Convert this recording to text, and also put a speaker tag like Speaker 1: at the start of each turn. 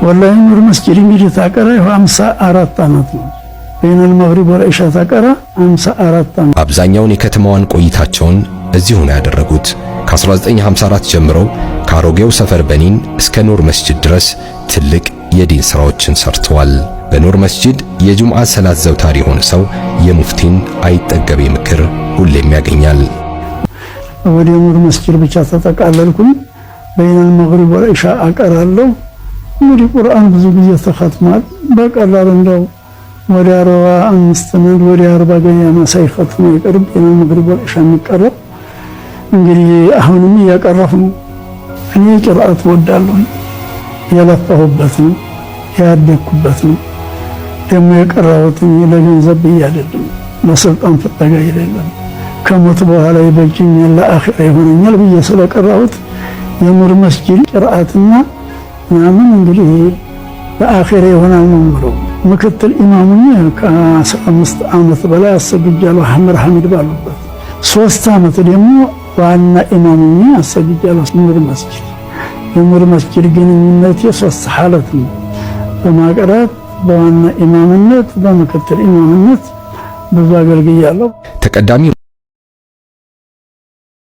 Speaker 1: ወላሂ ኑር መስጂድ እንግዲህ ታቀራ 54 ዓመት ነው። በይነል መግሪብ ወኢሻ ታቀራ 54 ዓመት።
Speaker 2: አብዛኛውን የከተማዋን ቆይታቸውን እዚሁ ነው ያደረጉት። ከ1954 ጀምሮ ከአሮጌው ሰፈር በኒን እስከ ኑር መስጂድ ድረስ ትልቅ የዲን ሥራዎችን ሰርተዋል። በኑር መስጂድ የጁምዓ ሰላት ዘውታሪ የሆነ ሰው የሙፍቲን አይጠገቤ ምክር ሁሌም ያገኛል።
Speaker 1: ወደ ኑር መስጂድ ብቻ ተጠቃለልኩኝ። በይነል መግሪብ ወኢሻ አቀራለሁ። እንግዲህ ቁርአን ብዙ ጊዜ ተختማል። በቀላል እንደው ወደ 45 ነው ወደ 40 ገያማ ሳይختም ይቀርብ በይነል መግሪብ ወኢሻ የሚቀረብ እንግዲህ አሁንም እያቀረፉ ነው። እኔ ቂርአት ወዳለሁ የለፋሁበት ነው ያደኩበት ነው። ደግሞ የቀራሁት ለገንዘብ አይደለም ለስልጣን ፍለጋ አይደለም። ከሞት በኋላ ይበጅኛል ለአኺራ ይሆነኛል ብዬ ስለቀራሁት የኑር መስጂድ ቂርአትና ምናምን እንግዲህ ለአኺራ ይሆናል ነው የምለው። ምክትል ኢማሙኝ ከ15 ዓመት በላይ አሰግጃለሁ አህመድ ሐሚድ ባሉበት። 3 ዓመት ደግሞ ዋና ኢማሙኝ አሰግጃለሁ ኑር መስጂድ። የኑር መስጂድ ግንኙነቴ 3 ሐለት ነው። በማቅራት በዋና ኢማምነት በምክትል ኢማምነት ብዙ አገልግያለሁ።
Speaker 2: ተቀዳሚ